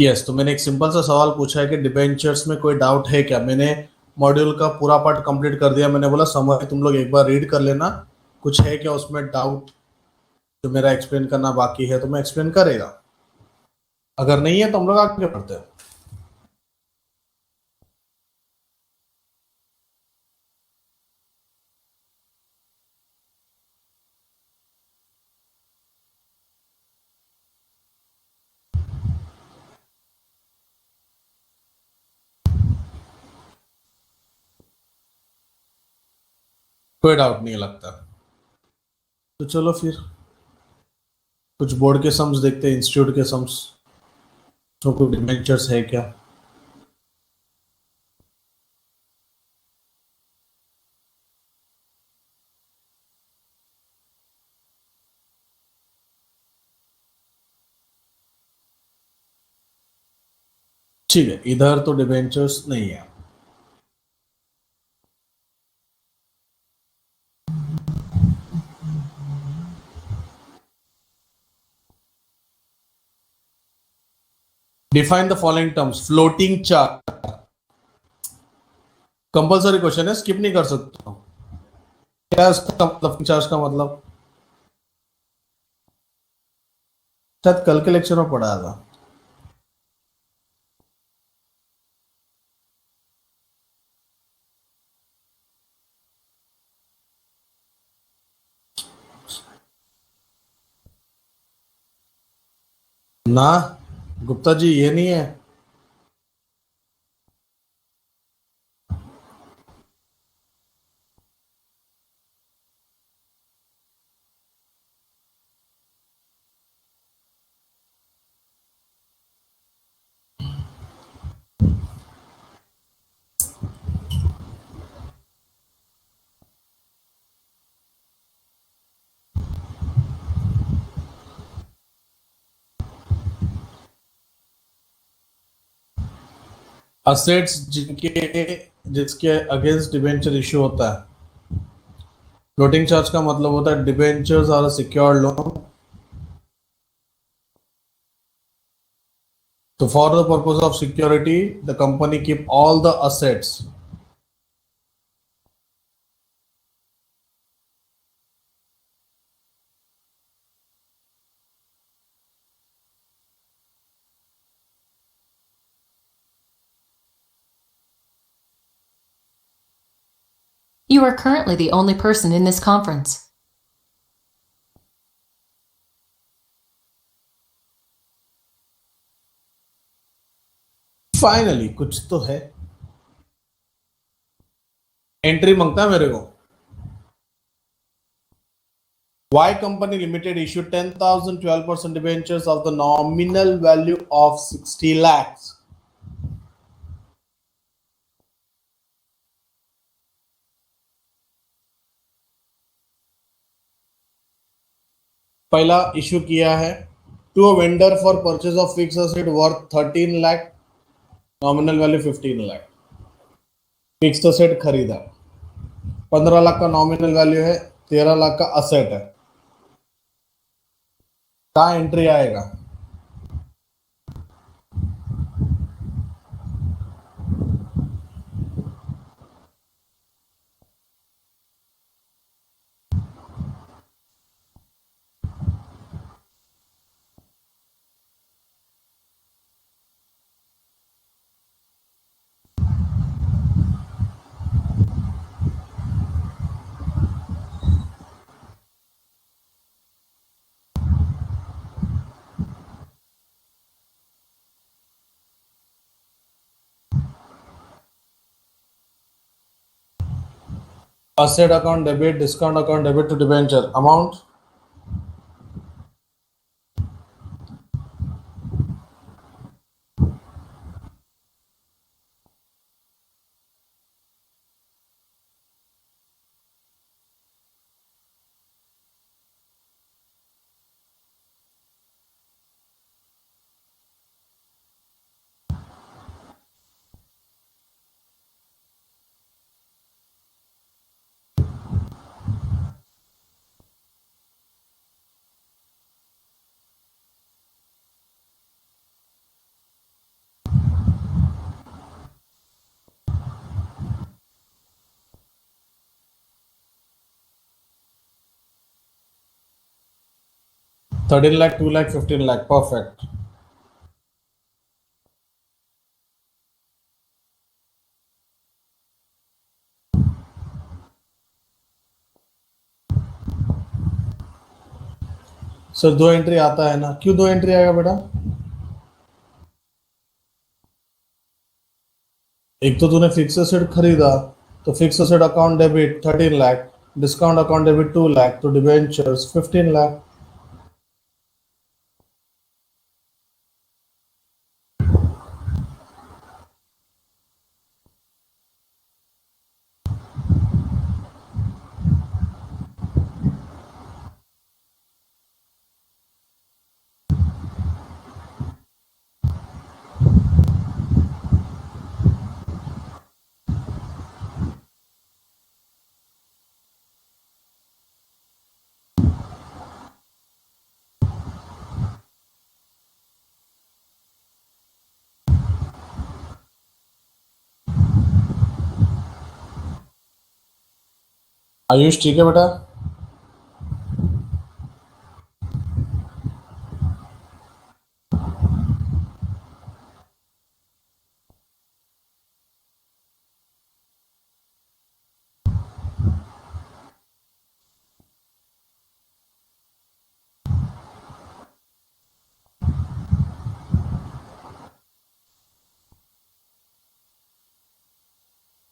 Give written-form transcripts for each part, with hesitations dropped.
Yes, तो मैंने एक सिंपल सा सवाल पूछा है कि डिबेंचर्स में कोई डाउट है क्या। मैंने मॉड्यूल का पूरा पार्ट कंप्लीट कर दिया। मैंने बोला समझ तुम लोग एक बार रीड कर लेना, कुछ है क्या उसमें डाउट जो मेरा एक्सप्लेन करना बाकी है तो मैं एक्सप्लेन करेगा। अगर नहीं है तो हम लोग आगे बढ़ते हैं। कोई डाउट नहीं लगता। तो चलो फिर कुछ बोर्ड के सम्स देखते हैं, इंस्टीट्यूट के सम्स। तो कोई डिबेंचर्स है क्या। ठीक है, इधर तो डिबेंचर्स नहीं है। Define the following terms. Floating charge compulsory question है, स्किप नहीं कर सकते हो। क्या है उसका मतलब, चार्ज का मतलब? शायद कल के लेक्चर में पढ़ाया था। ना गुप्ता जी, ये नहीं है। असेट्स जिसके अगेंस्ट डिबेंचर इशू होता है। फ्लोटिंग चार्ज का मतलब होता है debentures are a secured loan. तो for the purpose of security the company keep all the assets. You are currently the only person in this conference. Finally कुछ तो है। एंट्री मांगता है मेरे को। Y Company Limited issued 10,000 12% debentures of the nominal value of 60 lakhs. पहला issue किया है to a vendor for purchase of fix asset worth 13 lakh, nominal value 15 lakh. Fix asset खरीदा, 15 लाख का नॉमिनल वैल्यू है, 13 लाख का असेट है। कहाँ एंट्री आएगा? Asset account debit, discount account debit to debenture amount. 13 lakh, 2 lakh, 15 lakh. Perfect. Sir 2 entry आता है ना? क्यों 2 एंट्री आएगा बेटा? एक तो तूने फिक्स एसेट खरीदा, तो fix asset account debit 13 lakh, discount account debit 2 lakh, तो डिबेंचर्स 15 लाख। आयुष ठीक है बेटा?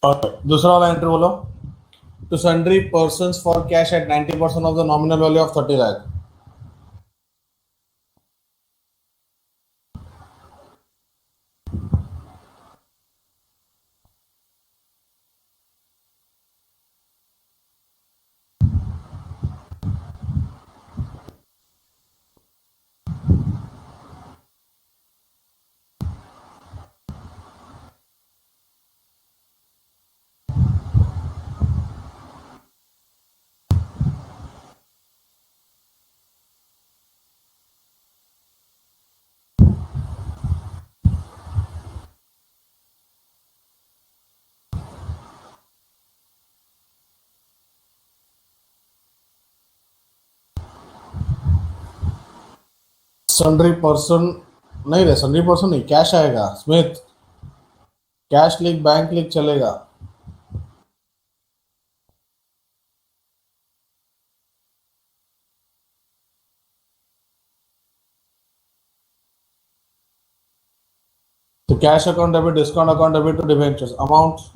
और दूसरा वाला एंट्री बोलो। To sundry person for cash at 90% of the nominal value of 30 lakh. Sundry person नहीं रे, सन्ड्री पर्सन नहीं, कैश आएगा स्मिथ। कैश लिख, बैंक लिख, चलेगा। तो cash account debit, discount account debit to debentures amount.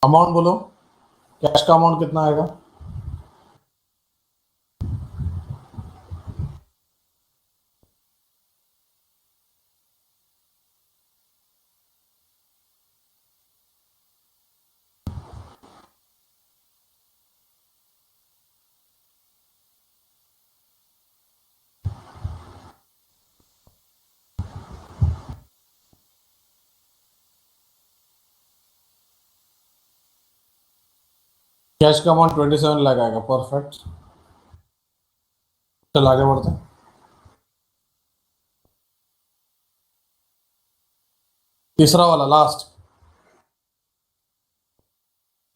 Amount बोलो, कैश का अमाउंट कितना आएगा? कैश का अमाउंट 27 लाख आएगा। परफेक्ट। चल आगे बढ़ते हैं। तीसरा वाला लास्ट।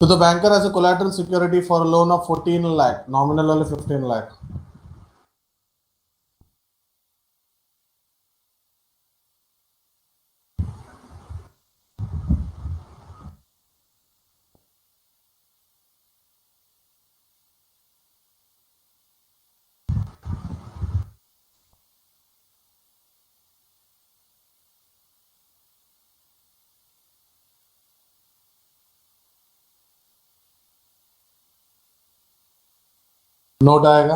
तो the banker as a collateral security for loan of 14 lakh, nominal वाले 15 लाख। नोट आएगा,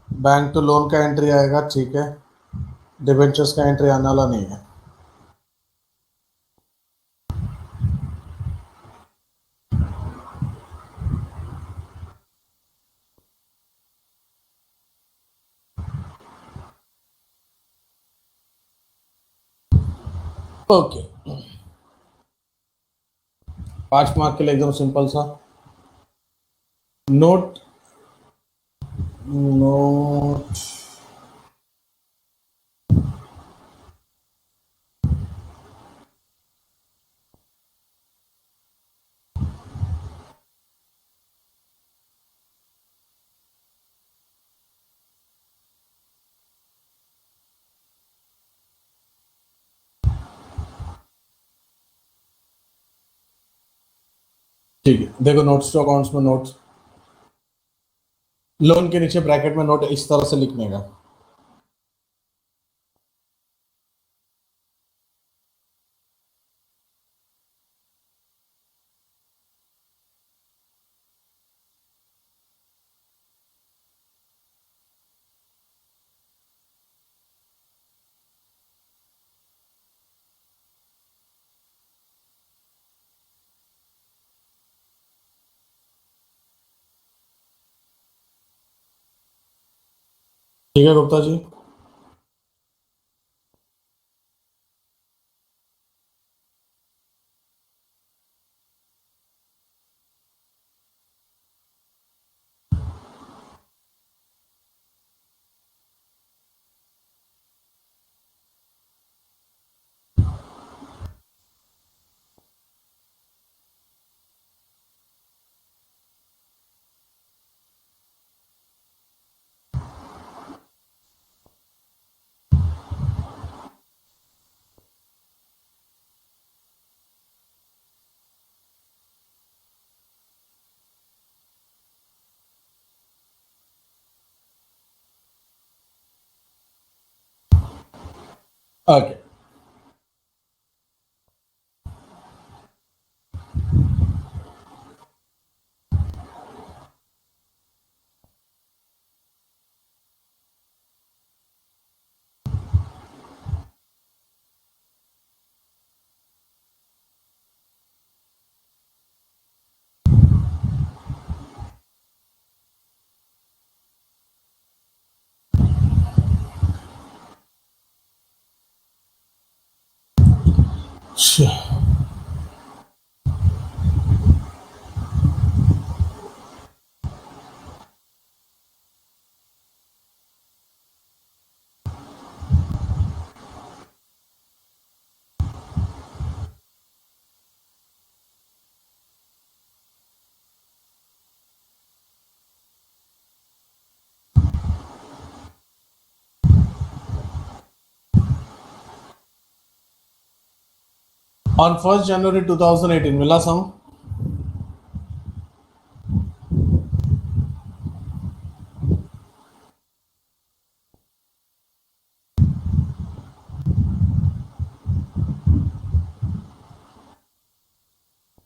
बैंक टू लोन का एंट्री आएगा, ठीक है। डिबेंचर्स का एंट्री आने वाला नहीं है। ओके, 5 मार्क के लिए एकदम सिंपल सा नोट। नोट ठीक है, देखो नोट्स टू अकाउंट्स में नोट्स, लोन के नीचे ब्रैकेट में नोट इस तरह से लिखने का। ठीक है गुप्ता जी। ओके, ऑन 1 जनवरी 2018 मिला सम।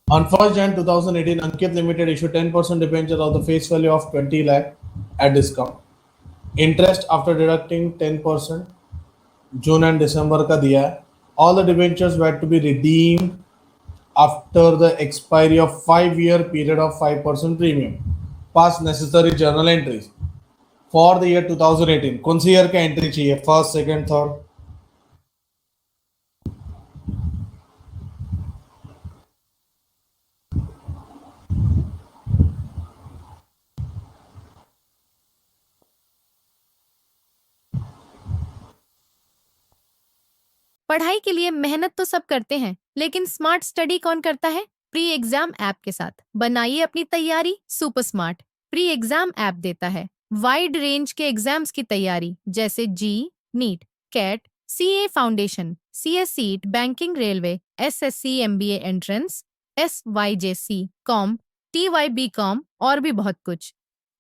On 1st Jan 2018, Ankit Limited issued 10% debenture of the face value of 20 lakh at discount. Interest after deducting 10% June and December का दिया है. All the debentures were to be redeemed after the expiry of 5-year period of 5% premium. Pass necessary journal entries for the year 2018. कौन सी year का entry चाहिए? First, second, third? पढ़ाई के लिए मेहनत तो सब करते हैं, लेकिन स्मार्ट स्टडी कौन करता है? प्री एग्जाम ऐप के साथ बनाइए अपनी तैयारी super smart. Pre exam app देता है वाइड रेंज के एग्जाम्स की तैयारी, जैसे JEE, NEET, CAT, CA foundation, CS CET, banking, railway, SSC, MBA entrance, SYJC, com, TY com और भी बहुत कुछ।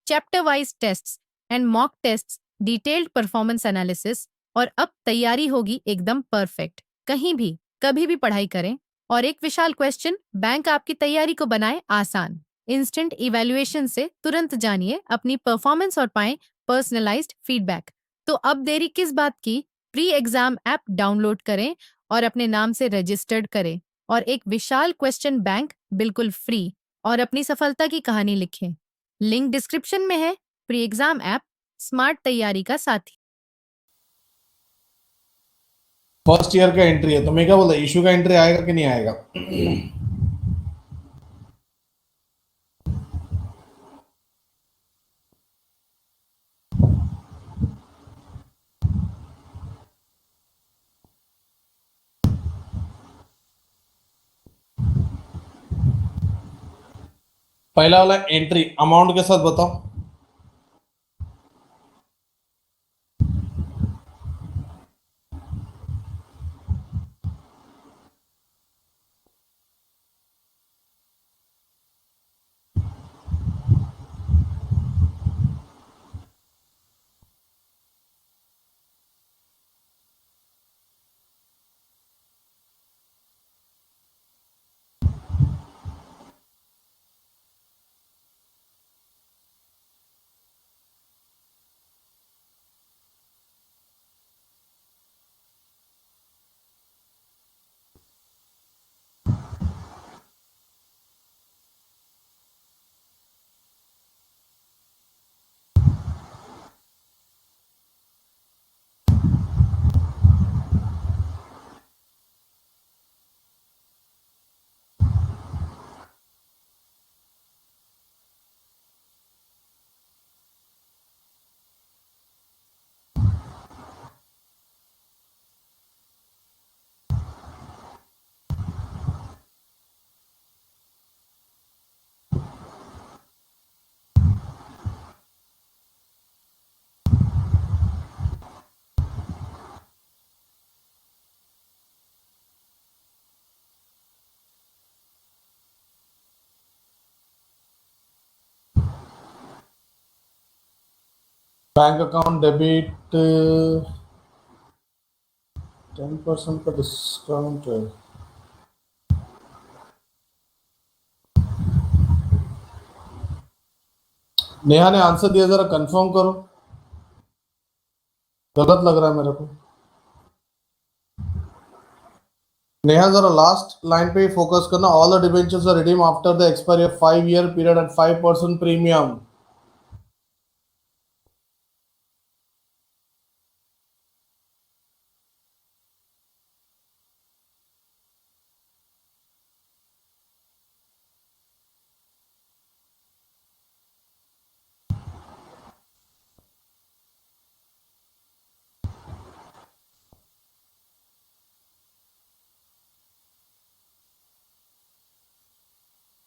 Chapter wise tests and mock tests, detailed performance analysis, और अब तैयारी होगी एकदम परफेक्ट। कहीं भी कभी भी पढ़ाई करें, और एक विशाल क्वेश्चन बैंक आपकी तैयारी को बनाए आसान। इंस्टेंट इवैल्यूएशन से तुरंत जानिए अपनी परफॉर्मेंस और पाएं पर्सनलाइज्ड फीडबैक। तो अब देरी किस बात की? प्री एग्जाम ऐप डाउनलोड करें और अपने नाम से रजिस्टर्ड करें, और एक विशाल क्वेश्चन बैंक बिल्कुल फ्री, और अपनी सफलता की कहानी लिखें। लिंक डिस्क्रिप्शन में है। प्री एग्जाम ऐप स्मार्ट तैयारी का साथी। फर्स्ट ईयर का एंट्री है, तो मैं क्या बोलता, इशू का एंट्री आएगा कि नहीं आएगा? पहला वाला एंट्री अमाउंट के साथ बताओ। बैंक अकाउंट डेबिट 10% का डिस्काउंट है। नेहा ने आंसर दिया, जरा कंफर्म करो, गलत लग रहा है मेरे को। नेहा जरा लास्ट लाइन पे ही फोकस करना। All the debentures are redeem after the expiry of 5 year period at 5% premium.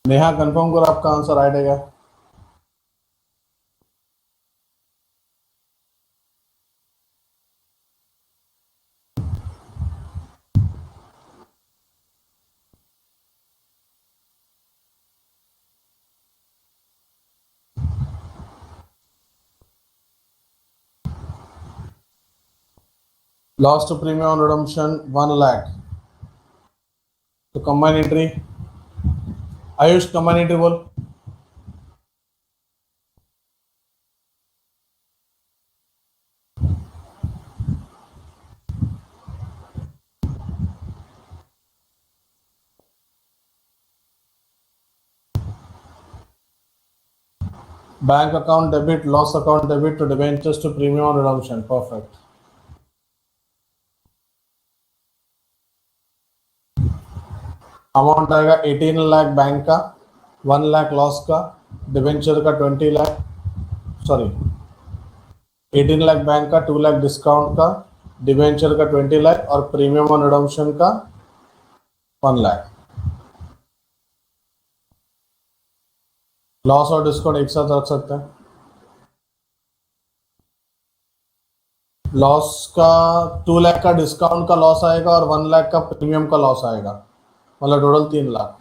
Neha confirm करो, आपका आंसर राइट है क्या? Loss to premium on redemption 1 lakh। तो combine entry, Ayush combine entry बोल। Bank account debit, loss account debit to debentures to premium on redemption, perfect. Amount आएगा 18 lakh bank का, 1 lakh loss का, debenture का 20 लाख, सॉरी 18 लाख बैंक का, 2 lakh discount का, डिबेंचर का 20 लाख और प्रीमियम ऑन रिडम्पशन का 1 लाख। लॉस और डिस्काउंट एक साथ रख सकते हैं। लॉस का 2 लाख का डिस्काउंट का लॉस आएगा और 1 लाख का प्रीमियम का लॉस आएगा, मतलब टोटल 3 लाख।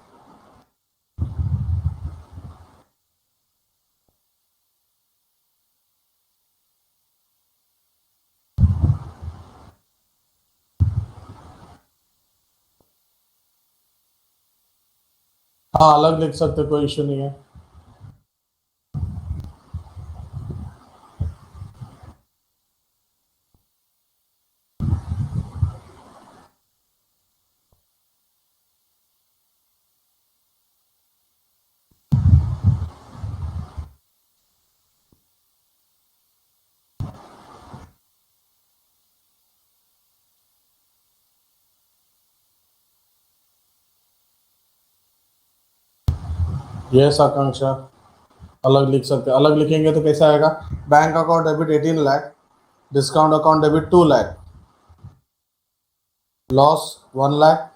हाँ अलग लिख सकते, कोई इश्यू नहीं है। यस आकांक्षा, अलग लिख सकते हैं। अलग लिखेंगे तो कैसा आएगा? Bank account debit 18 lakh, discount account debit 2 lakh, loss 1 lakh,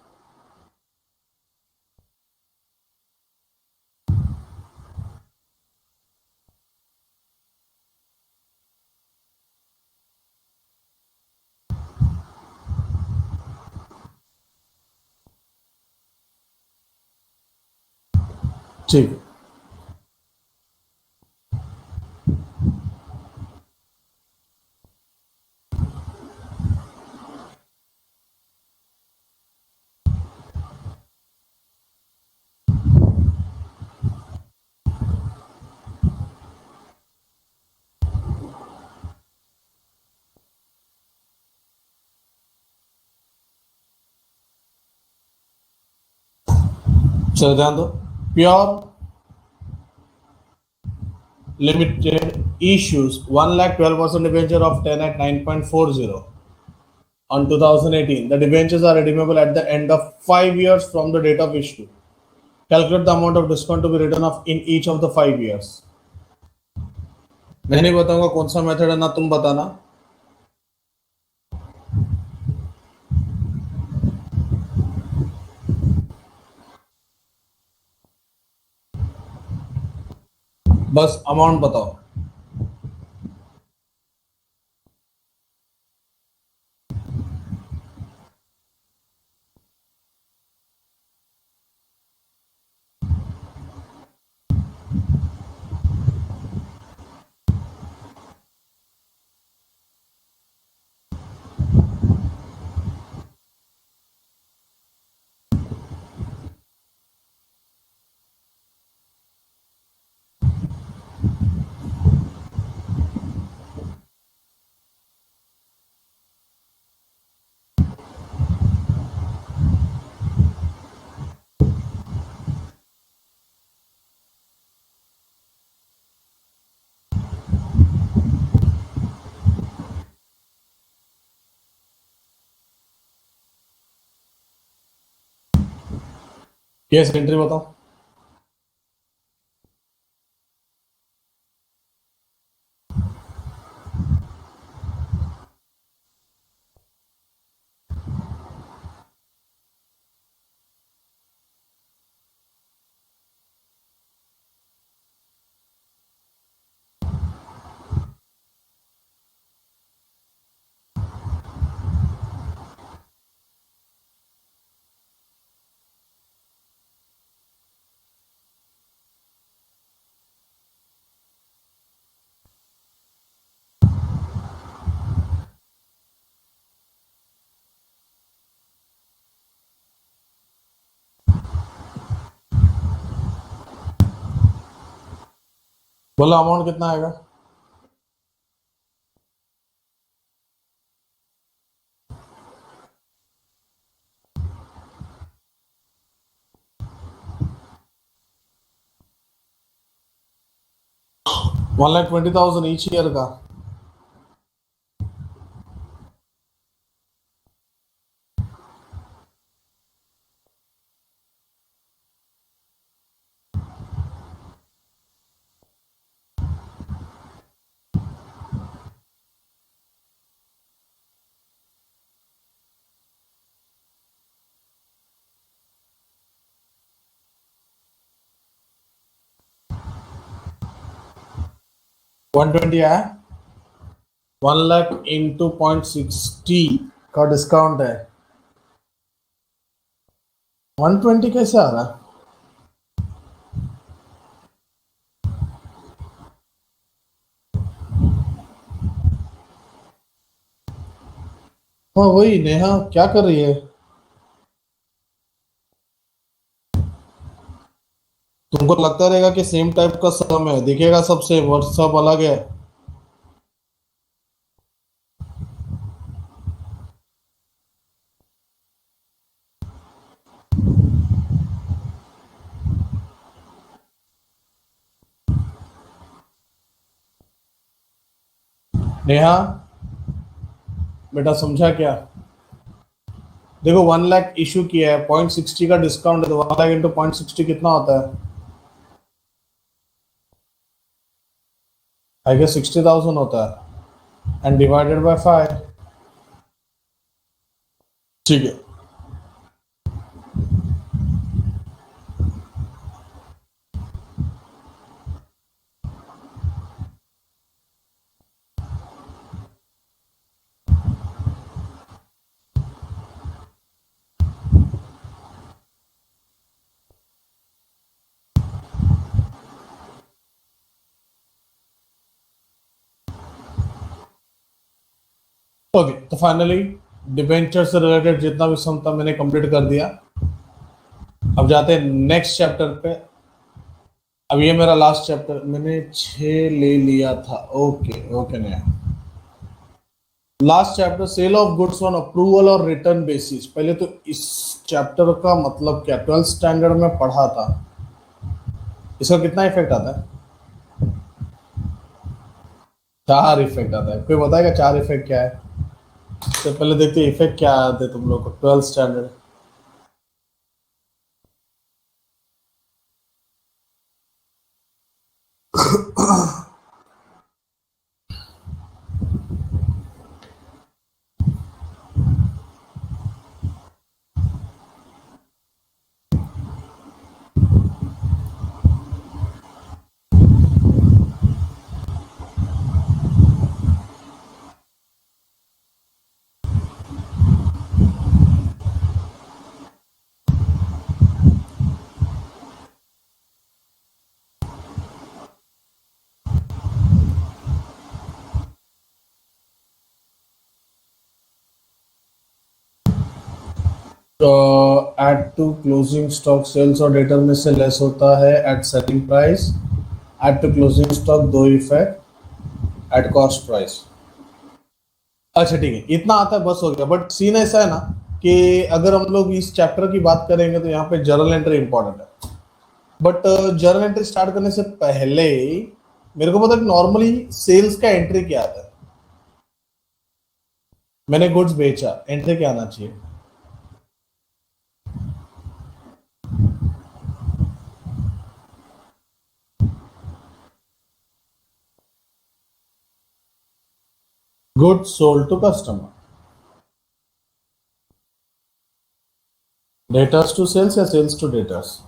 ठीक है। चलो ध्यान दो। Pure limited issues 1 lakh 12% debenture of 10 at 9.40 on 2018. The debentures are redeemable at the end of 5 years from the date of issue. Calculate the amount of discount to be written off in each of the 5 years. मैं नहीं बताऊंगा कौन सा method है, ना तुम बताना। बस अमाउंट बताओ। केस एंट्री बताओ। बोलो अमाउंट कितना आएगा? $1,20,000 ईच ईयर का। $120 आया। 1 लाख इंटू 0.60 का डिस्काउंट है। 120 कैसे आ रहा है? हाँ वही नेहा क्या कर रही है? तुमको लगता रहेगा कि सेम टाइप का सम है, दिखेगा सब सेम और सब अलग है। नेहा बेटा समझा क्या? देखो 1 लाख इशू किया है, 0.60 का डिस्काउंट है तो 1 लाख इंटू 0.60 कितना होता है? आई गेस 60,000 होता है एंड डिवाइडेड बाय 5। ठीक है, ओके। तो फाइनली डिबेंचर से रिलेटेड जितना भी सम था मैंने कंप्लीट कर दिया। अब जाते हैं नेक्स्ट चैप्टर पे। अब ये मेरा लास्ट चैप्टर, मैंने 6 ले लिया था। ओके ओके, नया last chapter, sale of goods on approval और रिटर्न बेसिस। पहले तो इस चैप्टर का मतलब क्या 12th स्टैंडर्ड में पढ़ा था, इसका कितना इफेक्ट आता है? 4 इफेक्ट आता है। कोई बताएगा 4 इफेक्ट क्या है? तो पहले देखते हैं इफेक्ट क्या आते हैं तुम लोग को 12th standard. Add to closing stock sales और रिटर्न में से लेस होता है at selling price. Add to closing stock 2 effect at cost price. अच्छा ठीक है, इतना आता है, बस हो गया। बट सीन ऐसा है ना कि अगर हम लोग इस चैप्टर की बात करेंगे तो यहाँ पे जर्नल एंट्री इंपॉर्टेंट है। बट जर्नल एंट्री स्टार्ट करने से पहले मेरे को पता है नॉर्मली सेल्स का एंट्री क्या आता है। मैंने गुड्स बेचा, एंट्री क्या आना चाहिए? Goods sold to customer. Debtors to sales या sales to debtors?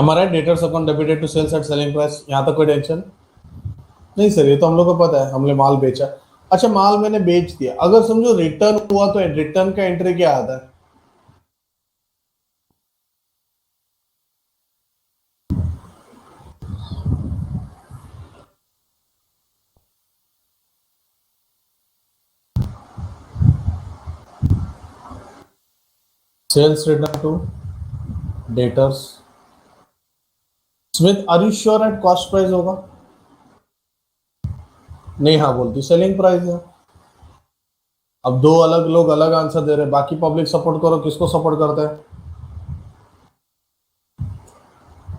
Am I right? Debtors account debited to sales at selling price। यहाँ तक कोई टेंशन नहीं सर, ये तो हम लोग को पता है, हमने माल बेचा। अच्छा, माल मैंने बेच दिया, अगर समझो रिटर्न हुआ तो रिटर्न का एंट्री क्या आता है? Sales return to debtors. Smith, are you sure at cost price होगा? नहीं हाँ बोलती सेलिंग प्राइस है। अब 2 अलग लोग अलग आंसर दे रहे हैं, बाकी पब्लिक सपोर्ट करो, किसको सपोर्ट करते हैं?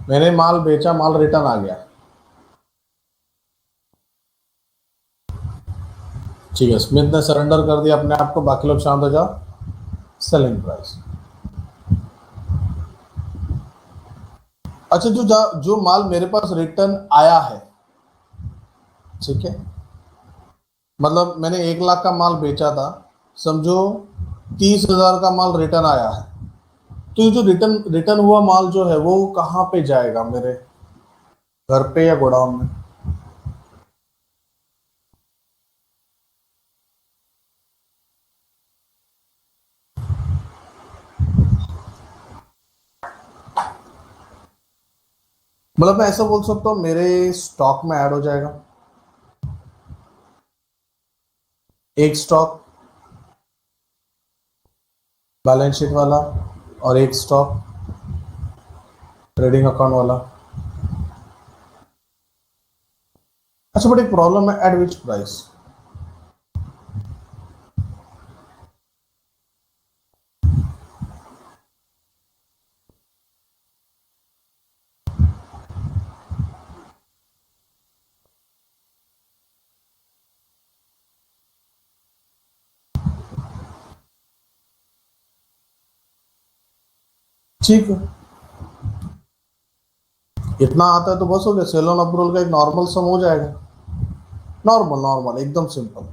मैंने माल बेचा, माल रिटर्न आ गया। ठीक है, स्मिथ ने सरेंडर कर दिया अपने आप को, बाकी लोग शांत हो जाओ। Selling price. अच्छा, जो माल मेरे पास रिटर्न आया है, ठीक है, मतलब मैंने 1 लाख का माल बेचा था, समझो 30,000 का माल रिटर्न आया है, तो ये जो रिटर्न हुआ माल जो है वो कहाँ पे जाएगा? मेरे घर पे या गोडाउन में? मतलब मैं ऐसा बोल सकता हूँ मेरे स्टॉक में ऐड हो जाएगा। एक स्टॉक बैलेंस शीट वाला और एक स्टॉक ट्रेडिंग अकाउंट वाला। अच्छा बट एक प्रॉब्लम है, एट विच प्राइस? ठीक है, इतना आता है तो बस हो गया, सेल ऑन अप्रूवल का एक नॉर्मल सम हो जाएगा। नॉर्मल नॉर्मल एकदम सिंपल।